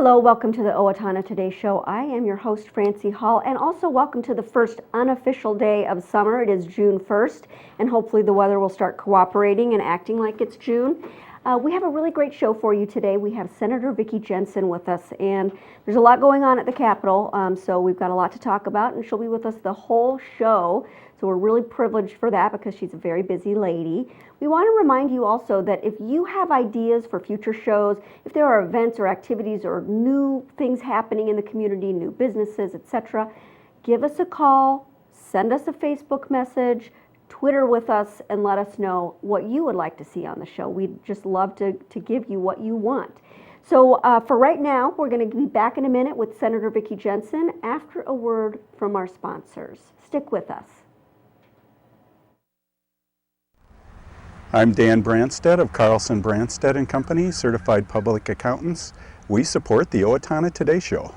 Hello, welcome to the Owatonna Today Show. I am your host, Francy Hall, and also welcome to the first unofficial day of summer. It is June 1st, and hopefully the weather will start cooperating and acting like it's June. We have a really great show for you today. We have Senator Vicki Jensen with us, and there's a lot going on at the Capitol, so we've got a lot to talk about, and she'll be with us the whole show. So we're really privileged for that because she's a very busy lady. We want to remind you also that if you have ideas for future shows, if there are events or activities or new things happening in the community, new businesses, etc., give us a call, send us a Facebook message, Twitter with us, and let us know what you would like to see on the show. We'd just love to give you what you want. So for right now, we're going to be back in a minute with Senator Vicki Jensen after a word from our sponsors. Stick with us. I'm Dan Branstad of Carlson Branstad & Company, Certified Public Accountants. We support the Owatonna Today Show.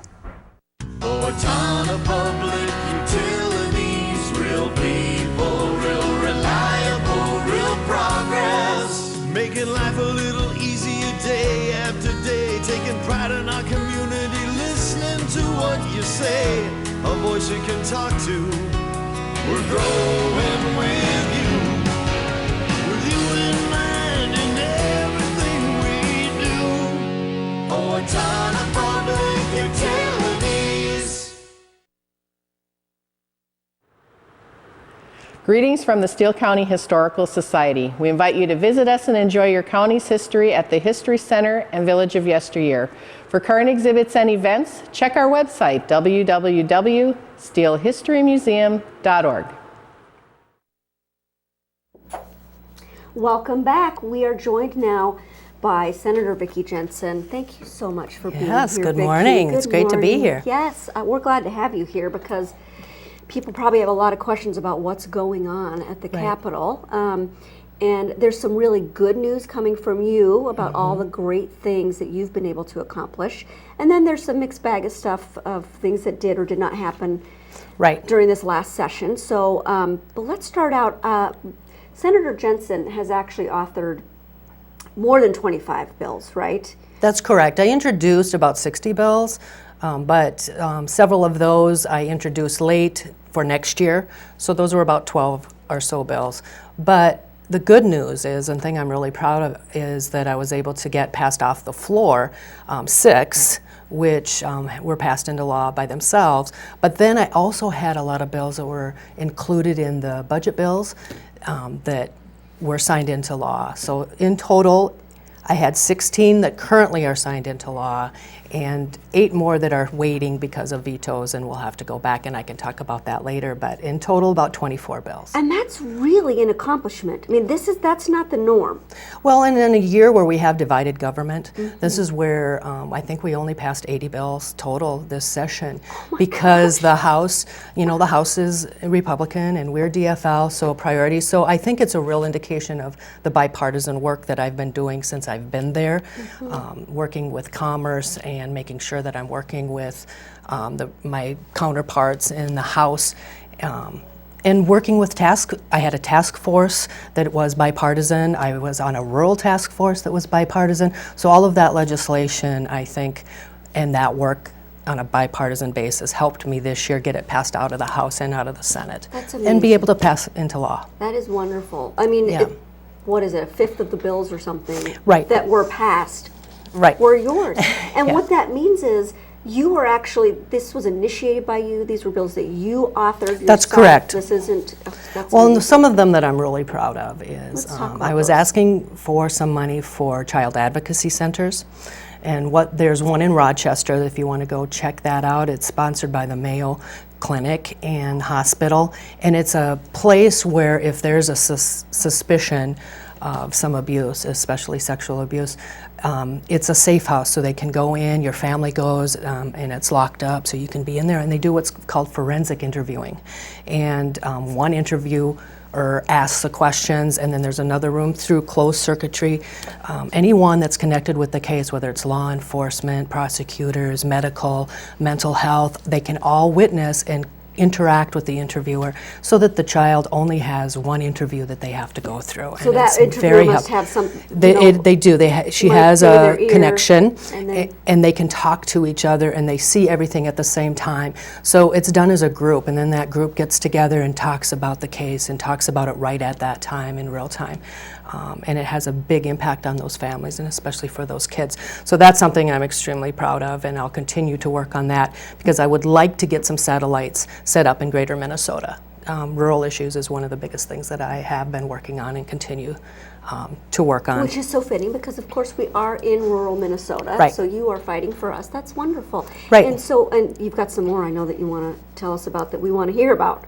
Owatonna Public Utilities, real people, real reliable, real progress. Making life a little easier day after day, taking pride in our community, listening to what you say, a voice you can talk to. We're growing with you. Owatonna Public Utilities. Greetings from the Steele County Historical Society. We invite you to visit us and enjoy your county's history at the History Center and Village of Yesteryear. For current exhibits and events, check our website, www.steelehistorymuseum.org. Welcome back. We are joined now by Senator Vicki Jensen. Thank you so much for being here, Yes, good Vicki. morning. It's great to be here. Yes, we're glad to have you here because people probably have a lot of questions about what's going on at the Capitol. And there's some really good news coming from you about all the great things that you've been able to accomplish. And then there's some mixed bag of stuff of things that did or did not happen during this last session. So, but let's start out. Senator Jensen has actually authored more than 25 bills, right? That's correct. I introduced about 60 bills, but several of those I introduced late for next year. So those were about 12 or so bills. But the good news is, and thing I'm really proud of, is that I was able to get passed off the floor 6, which were passed into law by themselves. But then I also had a lot of bills that were included in the budget bills that were signed into law. So in total, I had 16 that currently are signed into law and 8 more that are waiting because of vetoes, and we'll have to go back, and I can talk about that later, but in total about 24 bills. And that's really an accomplishment. I mean, that's not the norm. Well, and in a year where we have divided government, this is where I think we only passed 80 bills total this session because the House, the House is Republican and we're DFL, so priorities. So I think it's a real indication of the bipartisan work that I've been doing since I've been there, working with Commerce and making sure that I'm working with my counterparts in the House and working with I had a task force that was bipartisan. I was on a rural task force that was bipartisan. So all of that legislation, I think, and that work on a bipartisan basis helped me this year get it passed out of the House and out of the Senate. That's amazing. And be able to pass into law. That is wonderful. I mean, what is it, a fifth of the bills or something that were passed were yours. And what that means is you were actually, this was initiated by you, these were bills that you authored yourself. That's correct. This isn't, well, and some of them that I'm really proud of is I was asking for some money for child advocacy centers. And there's one in Rochester, if you want to go check that out. It's sponsored by the Mayo Clinic and Hospital. And it's a place where if there's a suspicion of some abuse, especially sexual abuse, it's a safe house, so they can go in, your family goes, and it's locked up, so you can be in there, and they do what's called forensic interviewing. And one interviewer asks the questions, and then there's another room through closed circuitry. Anyone that's connected with the case, whether it's law enforcement, prosecutors, medical, mental health, they can all witness and interact with the interviewer so that the child only has one interview that they have to go through. So And that it's interviewer very must help- have some, They do. She might has be their a ear, connection, and then- and they can talk to each other, and they see everything at the same time. So it's done as a group, and then that group gets together and talks about the case and talks about it right at that time in real time. And it has a big impact on those families, and especially for those kids. So that's something I'm extremely proud of, and I'll continue to work on that because I would like to get some satellites set up in greater Minnesota. Rural issues is one of the biggest things that I have been working on and continue to work on. which is so fitting because, of course, we are in rural Minnesota. Right. So you are fighting for us. That's wonderful. Right. And you've got some more I know that you want to tell us about that we want to hear about.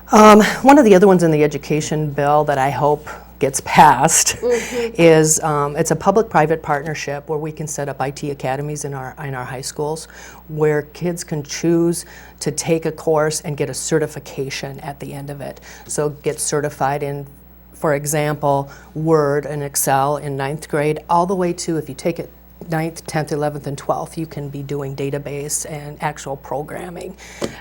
One of the other ones in the education bill that I hope gets passed is it's a public-private partnership where we can set up IT academies in our high schools where kids can choose to take a course and get a certification at the end of it. So get certified in, for example, Word and Excel in 9th grade, all the way to, if you take it 9th, 10th, 11th, and 12th, you can be doing database and actual programming.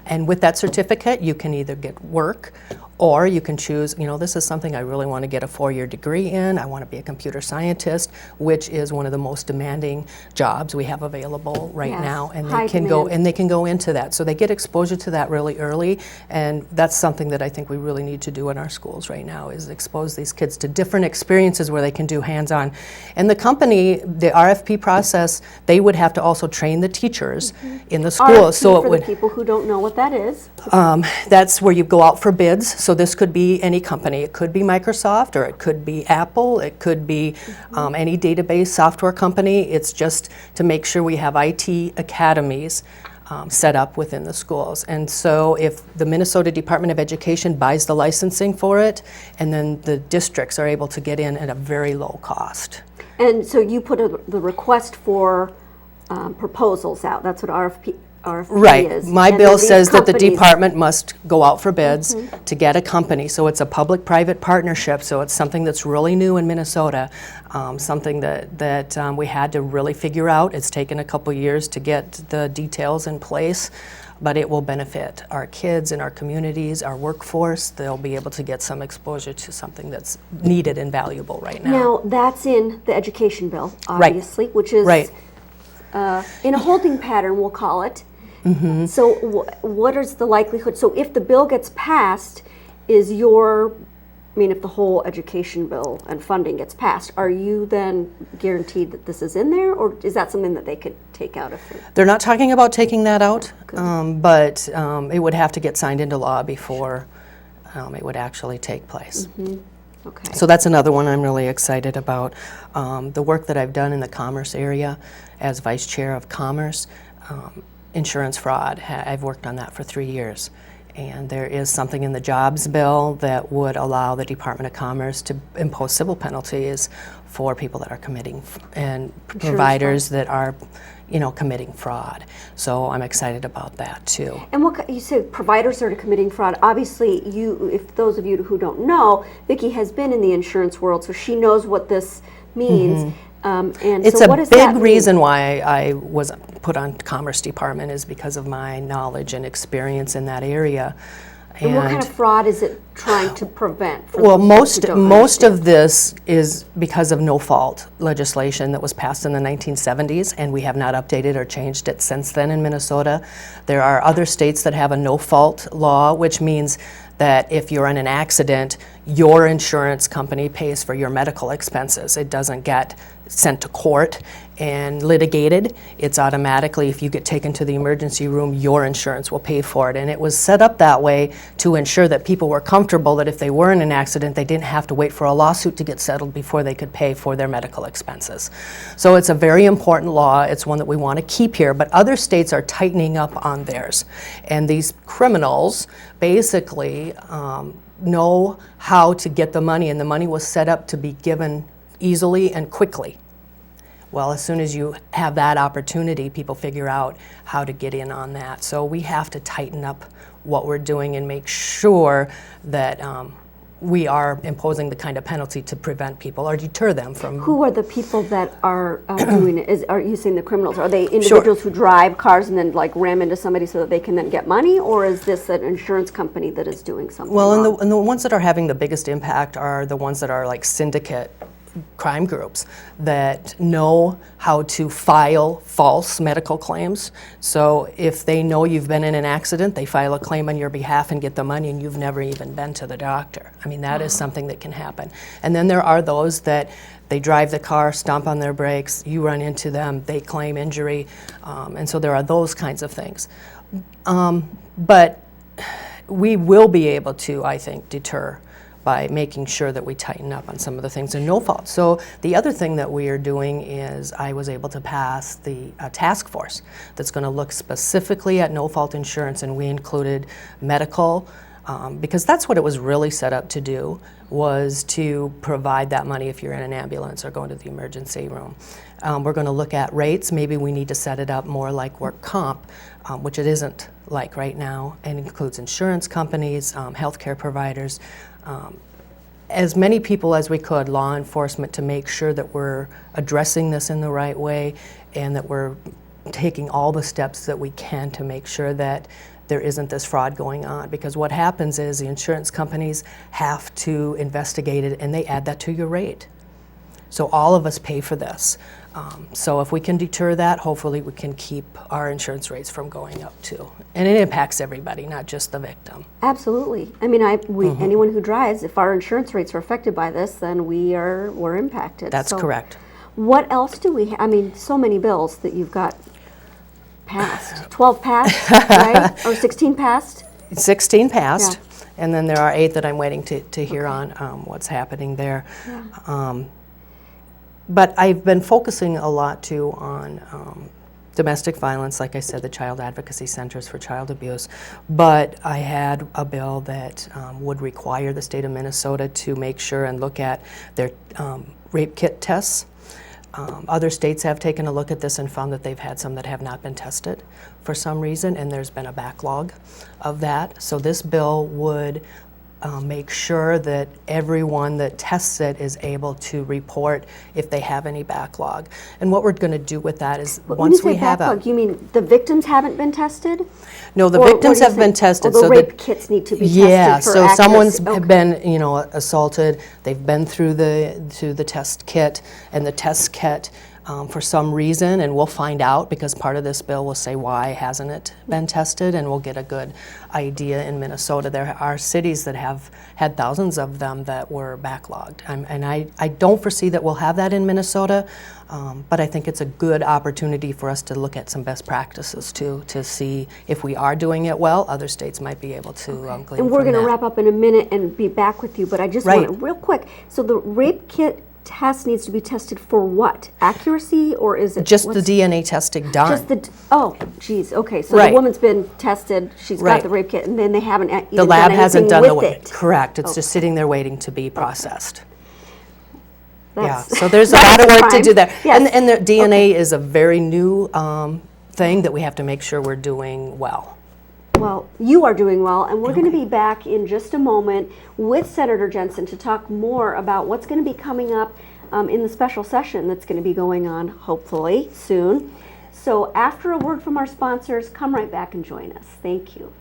And with that certificate, you can either get work or you can choose, this is something I really want to get a 4-year degree in. I want to be a computer scientist, which is one of the most demanding jobs we have available right Yes, now. And high they can go into that. So they get exposure to that really early, and that's something that I think we really need to do in our schools right now is expose these kids to different experiences where they can do hands-on. And the company, the RFP process, they would have to also train the teachers in the schools. RFP So for it would the people who don't know what that is. that's where you go out for bids. So this could be any company. It could be Microsoft, or it could be Apple. It could be any database software company. It's just to make sure we have IT academies set up within the schools. And so if the Minnesota Department of Education buys the licensing for it, and then the districts are able to get in at a very low cost. And so you put the request for proposals out. That's what RFP Right. is. My And bill then these says that the companies- department must go out for bids to get a company. So it's a public-private partnership. So it's something that's really new in Minnesota, something that we had to really figure out. It's taken a couple years to get the details in place, but it will benefit our kids and our communities, our workforce. They'll be able to get some exposure to something that's needed and valuable right now. Now, that's in the education bill, Right. obviously, which is Right. In a holding pattern, we'll call it. Mm-hmm. So what is the likelihood? So if the bill gets passed, if the whole education bill and funding gets passed, are you then guaranteed that this is in there, or is that something that they could take out of it? They're not talking about taking that out, but it would have to get signed into law before it would actually take place. Okay. So that's another one I'm really excited about. The work that I've done in the commerce area as vice chair of commerce, insurance fraud, I've worked on that for 3 years. And there is something in the jobs bill that would allow the Department of Commerce to impose civil penalties for people that are committing and providers that are committing fraud. So I'm excited about that too. And you say providers that are committing fraud. Obviously, if those of you who don't know, Vicki has been in the insurance world, so she knows what this means. And It's so what a does that big mean? reason why I was put on Commerce Department is because of my knowledge and experience in that area. And what kind of fraud is it trying to prevent? For Well, those who don't most understand? of this is because of no-fault legislation that was passed in the 1970s, and we have not updated or changed it since then in Minnesota. There are other states that have a no-fault law, which means that if you're in an accident, your insurance company pays for your medical expenses. It doesn't get sent to court and litigated. It's automatically, if you get taken to the emergency room, your insurance will pay for it. And it was set up that way to ensure that people were comfortable that if they were in an accident, they didn't have to wait for a lawsuit to get settled before they could pay for their medical expenses. So it's a very important law. It's one that we want to keep here, but other states are tightening up on theirs. And these criminals basically know how to get the money, and the money was set up to be given easily and quickly. Well, as soon as you have that opportunity, people figure out how to get in on that. So we have to tighten up what we're doing and make sure that we are imposing the kind of penalty to prevent people or deter them from. Who are the people that are doing it? Are you saying the criminals? Are they individuals who drive cars and then like ram into somebody so that they can then get money, or is this an insurance company that is doing something Well, wrong? and the ones that are having the biggest impact are the ones that are like syndicate crime groups that know how to file false medical claims. So if they know you've been in an accident, they file a claim on your behalf and get the money, and you've never even been to the doctor. I mean, that is something that can happen. And then there are those that they drive the car, stomp on their brakes, you run into them, they claim injury, and so there are those kinds of things. But we will be able to, I think, deter by making sure that we tighten up on some of the things in no fault. So the other thing that we are doing is I was able to pass the task force that's going to look specifically at no fault insurance, and we included medical, because that's what it was really set up to do, was to provide that money if you're in an ambulance or going to the emergency room. We're going to look at rates. Maybe we need to set it up more like work comp, which it isn't like right now, and includes insurance companies, healthcare providers, as many people as we could, law enforcement, to make sure that we're addressing this in the right way and that we're taking all the steps that we can to make sure that there isn't this fraud going on. Because what happens is the insurance companies have to investigate it and they add that to your rate. So all of us pay for this. So if we can deter that, hopefully we can keep our insurance rates from going up too. And it impacts everybody, not just the victim. Absolutely. I mean, anyone who drives, if our insurance rates are affected by this, then we're impacted. That's So correct. What else do we I mean, so many bills that you've got passed. 12 passed, right? Or 16 passed? 16 passed, and then there are 8 that I'm waiting to hear on what's happening there. Yeah. But I've been focusing a lot too on domestic violence, like I said, the Child Advocacy Centers for Child Abuse. But I had a bill that would require the state of Minnesota to make sure and look at their rape kit tests. Other states have taken a look at this and found that they've had some that have not been tested for some reason, and there's been a backlog of that. So this bill would make sure that everyone that tests it is able to report if they have any backlog. And what we're going to do with that is once we have backlog, you mean the victims haven't been tested? No, the Or victims have been tested. Oh, the so rape kits need to be tested yeah, for so someone's accuracy. been, assaulted. They've been through the test kit, and the test kit, for some reason, and we'll find out because part of this bill will say why hasn't it been tested, and we'll get a good idea in Minnesota. There are cities that have had thousands of them that were backlogged, and I don't foresee that we'll have that in Minnesota, but I think it's a good opportunity for us to look at some best practices too, to see if we are doing it well. Other states might be able to glean And we're from going to that. wrap up in a minute and be back with you, but I just Right. want real quick. So the rape kit test needs to be tested for what? Accuracy, or is it Just the what's- DNA testing done. Just oh, geez. Okay, so Right. the woman's been tested. She's got Right. the rape kit, and then they haven't even The lab done hasn't anything done the with work. it. Correct. It's just sitting there waiting to be processed. Yeah. That's- So there's a that's lot of work to crime. do there. Yes. And the DNA is a very new thing that we have to make sure we're doing well. Well, you are doing well, and we're going to be back in just a moment with Senator Jensen to talk more about what's going to be coming up in the special session that's going to be going on, hopefully, soon. So after a word from our sponsors, come right back and join us. Thank you.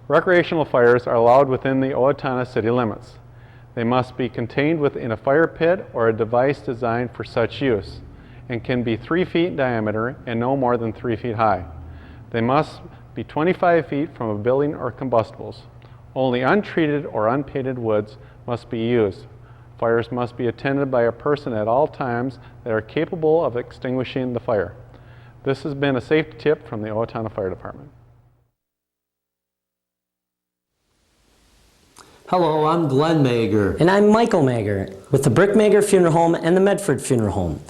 Recreational fires are allowed within the Owatonna city limits. They must be contained within a fire pit or a device designed for such use, and can be 3 feet in diameter and no more than 3 feet high. They must be 25 feet from a building or combustibles. Only untreated or unpainted woods must be used. Fires must be attended by a person at all times that are capable of extinguishing the fire. This has been a safety tip from the Owatonna Fire Department. Hello, I'm Glenn Mager. And I'm Michael Mager with the Brick Mager Funeral Home and the Medford Funeral Home.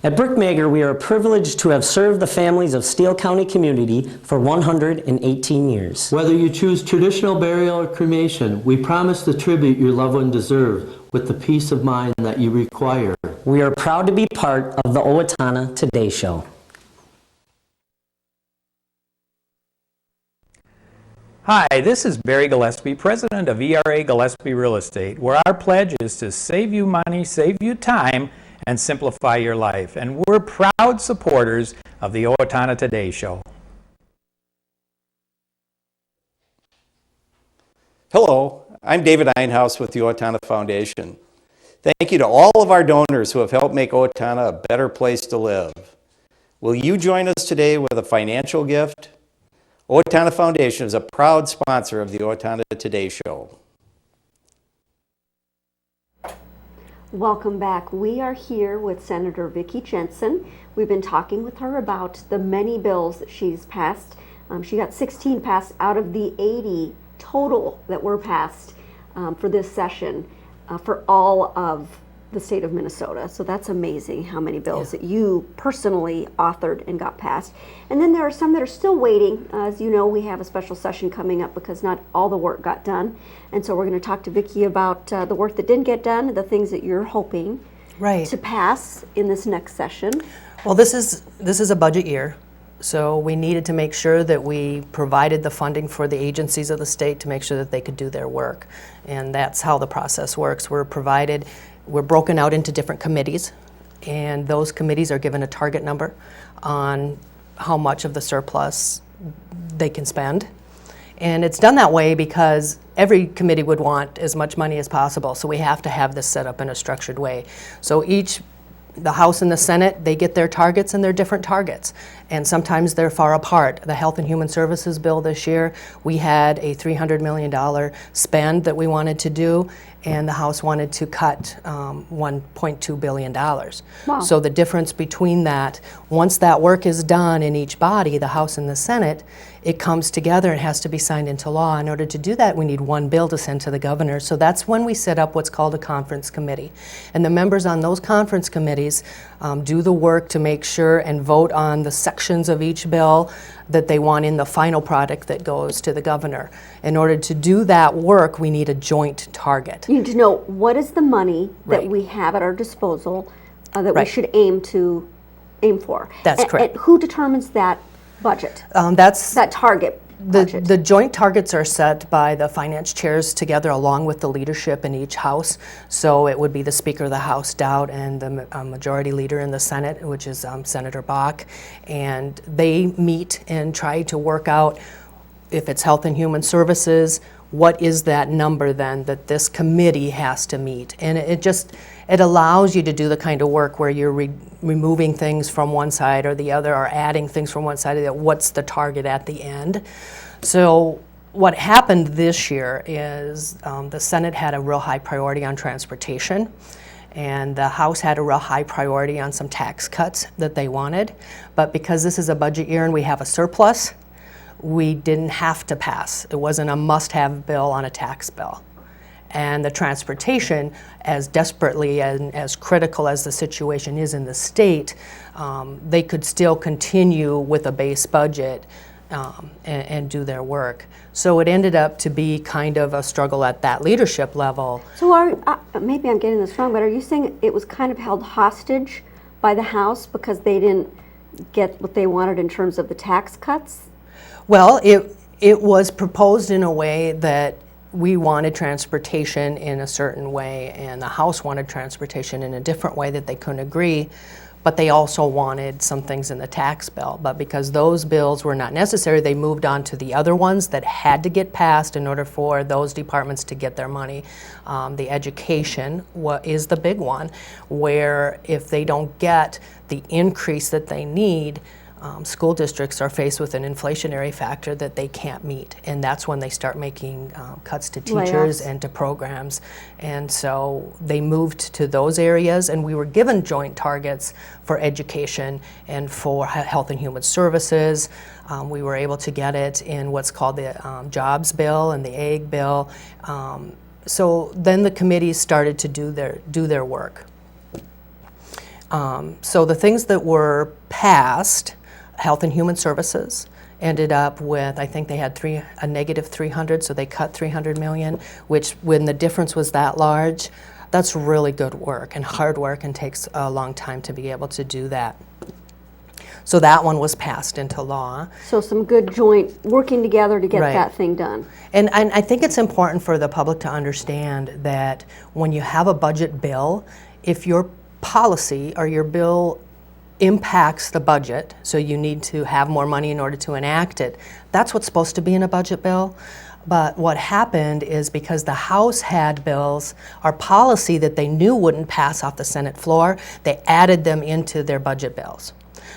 At Brick Mager, we are privileged to have served the families of Steele County community for 118 years. Whether you choose traditional burial or cremation, we promise the tribute your loved one deserves with the peace of mind that you require. We are proud to be part of the Owatonna Today Show. Hi, this is Barry Gillespie, president of ERA Gillespie Real Estate, where our pledge is to save you money, save you time, and simplify your life. And we're proud supporters of the Owatonna Today Show. Hello, I'm David Einhaus with the Owatonna Foundation. Thank you to all of our donors who have helped make Owatonna a better place to live. Will you join us today with a financial gift? Owatonna Foundation is a proud sponsor of the Owatonna Today Show. Welcome back. We are here with Senator Vicki Jensen. We've been talking with her about the many bills that she's passed. She got 16 passed out of the 80 total that were passed for this session for all of the state of Minnesota. So that's amazing how many bills that you personally authored and got passed. And then there are some that are still waiting. As you know, we have a special session coming up because not all the work got done. And so we're going to talk to Vicki about the work that didn't get done, the things that you're hoping to pass in this next session. Well, this is a budget year. So we needed to make sure that we provided the funding for the agencies of the state to make sure that they could do their work. And that's how the process works. We're broken out into different committees, and those committees are given a target number on how much of the surplus they can spend. And it's done that way because every committee would want as much money as possible, so we have to have this set up in a structured way. So the House and the Senate, they get their targets, and they're different targets. And sometimes they're far apart. The Health and Human Services bill this year, we had a $300 million spend that we wanted to do, and the House wanted to cut $1.2 billion. Wow. So the difference between that, once that work is done in each body, the House and the Senate, it comes together and has to be signed into law. In order to do that, we need one bill to send to the governor. So that's when we set up what's called a conference committee. And the members on those conference committees do the work to make sure and vote on the sections of each bill that they want in the final product that goes to the governor. In order to do that work, we need a joint target. You need to know what is the money that we have at our disposal that we should aim for. That's correct. And who determines that budget? That target budget. The joint targets are set by the finance chairs together along with the leadership in each house. So it would be the Speaker of the House, Dowd, and the Majority Leader in the Senate, which is Senator Bach. And they meet and try to work out, if it's Health and Human Services, what is that number then that this committee has to meet? And it allows you to do the kind of work where you're removing things from one side or the other, or adding things from one side or the other. What's the target at the end? So what happened this year is the Senate had a real high priority on transportation, and the House had a real high priority on some tax cuts that they wanted. But because this is a budget year and we have a surplus, we didn't have to pass. It wasn't a must-have bill on a tax bill. And the transportation, as desperately and as critical as the situation is in the state, they could still continue with a base budget and do their work. So it ended up to be kind of a struggle at that leadership level. So maybe I'm getting this wrong, but are you saying it was kind of held hostage by the House because they didn't get what they wanted in terms of the tax cuts? Well, it was proposed in a way that we wanted transportation in a certain way, and the House wanted transportation in a different way that they couldn't agree, but they also wanted some things in the tax bill. But because those bills were not necessary, they moved on to the other ones that had to get passed in order for those departments to get their money. The education is the big one, where if they don't get the increase that they need, school districts are faced with an inflationary factor that they can't meet, and that's when they start making cuts to teachers and to programs. And so they moved to those areas, and we were given joint targets for education and for Health and Human Services. We were able to get it in what's called the Jobs Bill and the Ag Bill. So then the committees started to do their work. So the things that were passed, Health and Human Services, ended up with, I think they had a negative 300, so they cut 300 million, which when the difference was that large, that's really good work and hard work and takes a long time to be able to do that. So that one was passed into law. So some good joint working together to get Right. that thing done. And I think it's important for the public to understand that when you have a budget bill, if your policy or your bill impacts the budget, so you need to have more money in order to enact it, that's what's supposed to be in a budget bill. But what happened is because the House had bills or policy that they knew wouldn't pass off the Senate floor, they added them into their budget bills.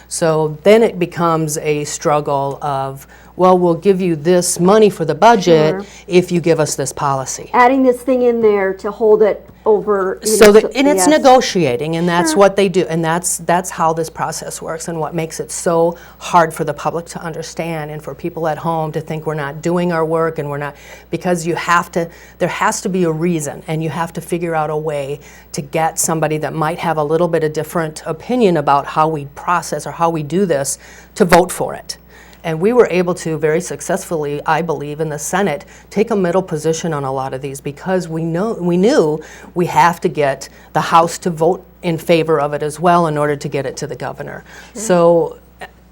So then it becomes a struggle of, well, we'll give you this money for the budget Sure. if you give us this policy. Adding this thing in there to hold it over. So that, and it's yes. negotiating, and that's Sure. what they do, and that's how this process works, and what makes it so hard for the public to understand, and for people at home to think we're not doing our work, and we're not, because you have to. There has to be a reason, and you have to figure out a way to get somebody that might have a little bit of different opinion about how we process or how we do this to vote for it. And we were able to very successfully, I believe, in the Senate, take a middle position on a lot of these because we knew we have to get the House to vote in favor of it as well in order to get it to the governor. So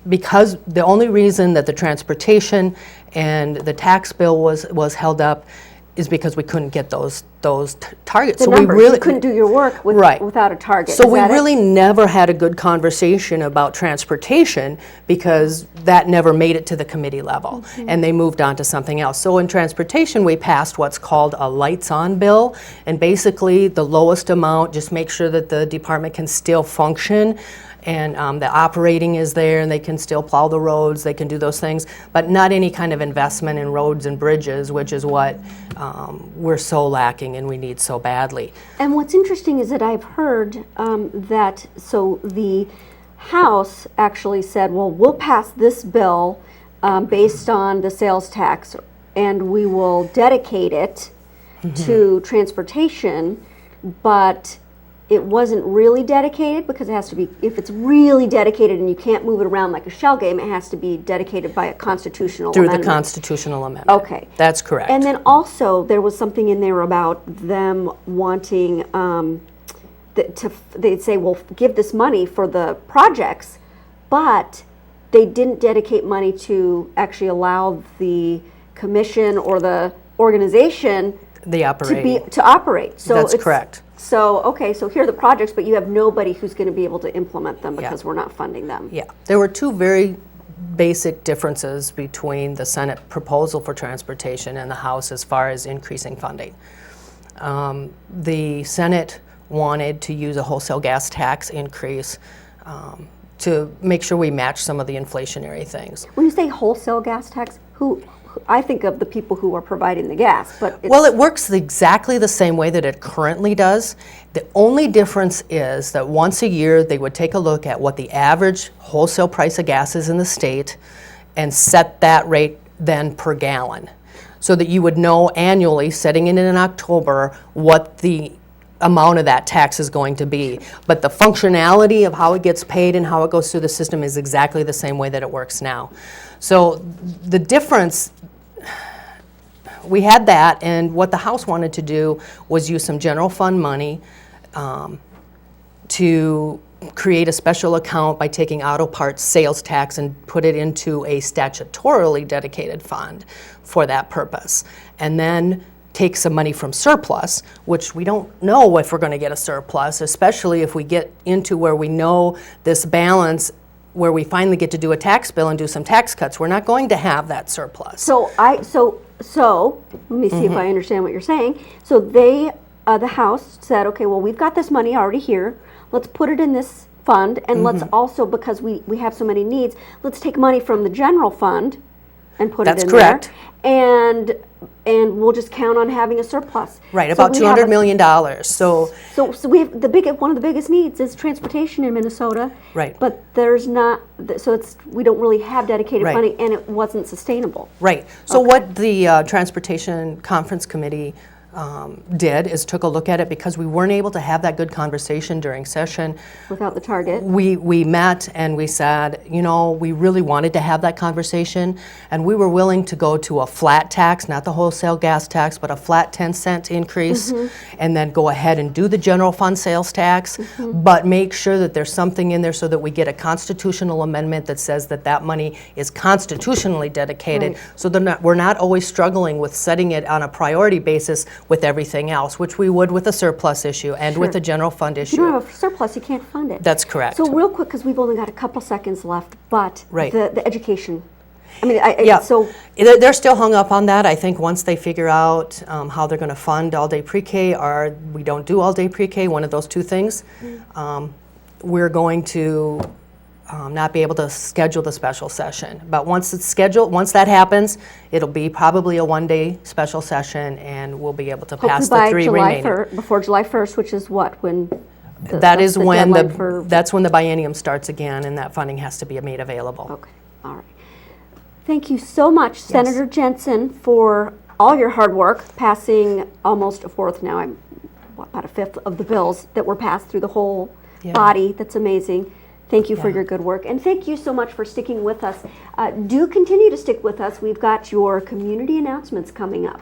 because the only reason that the transportation and the tax bill was held up is because we couldn't get those targets. The So numbers. we really You couldn't do your work without a target. So Is we that it? really never had a good conversation about transportation because that never made it to the committee level, and they moved on to something else. So in transportation, we passed what's called a lights-on bill, and basically the lowest amount, just make sure that the department can still function, and the operating is there, and they can still plow the roads, they can do those things, but not any kind of investment in roads and bridges, which is what we're so lacking and we need so badly. And what's interesting is that I've heard that, so the House actually said, well, we'll pass this bill based on the sales tax, and we will dedicate it to transportation, but it wasn't really dedicated because it has to be, if it's really dedicated and you can't move it around like a shell game, it has to be dedicated by a constitutional Through amendment. the constitutional amendment. Okay. That's correct. And then also, there was something in there about them wanting, they'd say, well, give this money for the projects, but they didn't dedicate money to actually allow the commission or the organization The operating. to operate. So That's it's- correct. So, okay, so here are the projects, but you have nobody who's going to be able to implement them because we're not funding them. Yeah, there were two very basic differences between the Senate proposal for transportation and the House as far as increasing funding. The Senate wanted to use a wholesale gas tax increase to make sure we match some of the inflationary things. When you say wholesale gas tax, who I think of the people who are providing the gas, but Well, it works exactly the same way that it currently does. The only difference is that once a year they would take a look at what the average wholesale price of gas is in the state and set that rate then per gallon, so that you would know annually, setting it in October, what the amount of that tax is going to be. But the functionality of how it gets paid and how it goes through the system is exactly the same way that it works now. So the difference, we had that, and what the House wanted to do was use some general fund money to create a special account by taking auto parts sales tax and put it into a statutorily dedicated fund for that purpose. And then take some money from surplus, which we don't know if we're going to get a surplus, especially if we get into where we know this balance where we finally get to do a tax bill and do some tax cuts. We're not going to have that surplus. so let me see if I understand what you're saying. So they, the House said, okay, well, we've got this money already here. Let's put it in this fund, and let's also, because we have so many needs, let's take money from the general fund and put That's it in correct. there. And we'll just count on having a surplus. Right, So about we have $200 million. So So we have one of the biggest needs is transportation in Minnesota. Right. But there's not, so we don't really have dedicated Right. funding, and it wasn't sustainable. right. So what the Transportation Conference Committee did is took a look at it because we weren't able to have that good conversation during session. Without the target. We met and we said, you know, we really wanted to have that conversation, and we were willing to go to a flat tax, not the wholesale gas tax, but a flat 10-cent increase, and then go ahead and do the general fund sales tax, but make sure that there's something in there so that we get a constitutional amendment that says that that money is constitutionally dedicated, so we're not always struggling with setting it on a priority basis with everything else, which we would with a surplus issue and with the general fund issue. If you don't have a surplus, you can't fund it. That's correct. So real quick, because we've only got a couple seconds left, but Right. the education. I mean, Yeah, so they're still hung up on that. I think once they figure out how they're going to fund all-day pre-K, or we don't do all-day pre-K, one of those two things, we're going to not be able to schedule the special session. But once it's scheduled, once that happens, it'll be probably a one-day special session, and we'll be able to pass the by three July remaining. before July 1st, which is what, when? That's when deadline for- that's when the biennium starts again, and that funding has to be made available. Okay, all right. Thank you so much, Senator Jensen, for all your hard work, passing almost a fourth now, about a fifth of the bills that were passed through the whole body. That's amazing. Thank you for your good work. And thank you so much for sticking with us. Do continue to stick with us. We've got your community announcements coming up.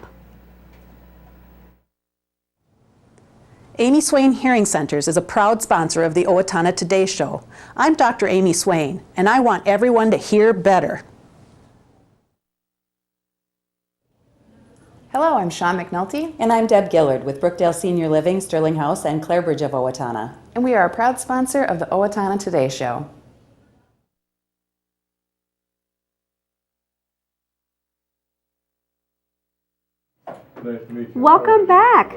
Amy Swain Hearing Centers is a proud sponsor of the Owatonna Today Show. I'm Dr. Amy Swain, and I want everyone to hear better. Hello, I'm Sean McNulty. And I'm Deb Gillard with Brookdale Senior Living, Sterling House, and Clarebridge of Owatonna. And we are a proud sponsor of the Owatonna Today Show. Welcome back.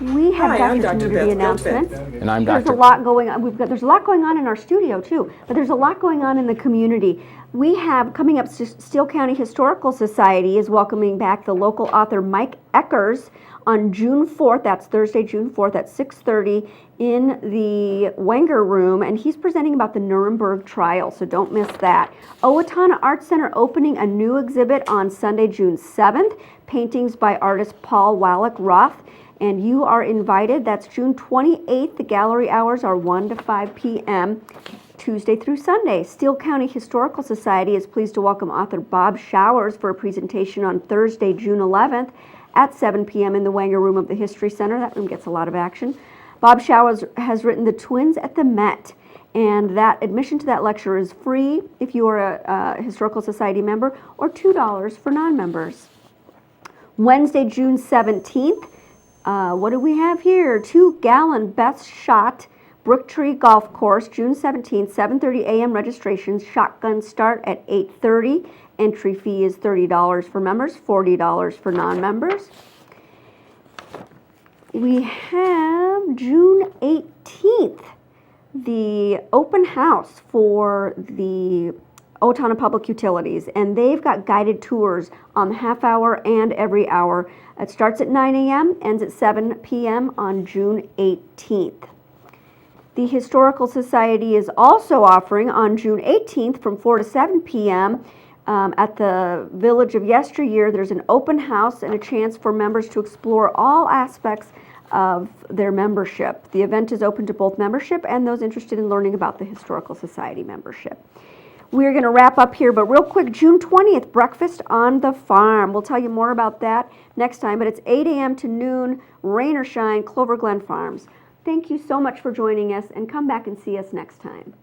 We have got your community announcements. And I'm There's Dr. a lot going on. There's a lot going on in our studio too, but there's a lot going on in the community. We have coming up, Steele County Historical Society is welcoming back the local author Mike Eckers on June 4th. That's Thursday, June 4th at 6:30 in the Wenger Room, and he's presenting about the Nuremberg trial, so don't miss that. Owatonna Art Center opening a new exhibit on Sunday, June 7th, paintings by artist Paul Wallach Roth, and you are invited. That's June 28th. The gallery hours are 1 to 5 p.m. Tuesday through Sunday. Steele County Historical Society is pleased to welcome author Bob Showers for a presentation on Thursday, June 11th at 7 p.m. in the Wenger Room of the History Center. That room gets a lot of action. Bob Showers has written The Twins at the Met, and that admission to that lecture is free if you are a Historical Society member, or $2 for non-members. Wednesday, June 17th, what do we have here? 2-gallon Best Shot Brooktree Golf Course, June 17th, 7:30 a.m. registrations. Shotgun start at 8:30. Entry fee is $30 for members, $40 for non-members. We have June 18th, the open house for the Owatonna Public Utilities, and they've got guided tours on the half hour and every hour. It starts at 9 a.m., ends at 7 p.m. on June 18th. The Historical Society is also offering on June 18th from 4 to 7 p.m. At the Village of Yesteryear. There's an open house and a chance for members to explore all aspects of their membership. The event is open to both membership and those interested in learning about the Historical Society membership. We're going to wrap up here, but real quick, June 20th, Breakfast on the Farm. We'll tell you more about that next time, but it's 8 a.m. to noon, rain or shine, Clover Glen Farms. Thank you so much for joining us, and come back and see us next time.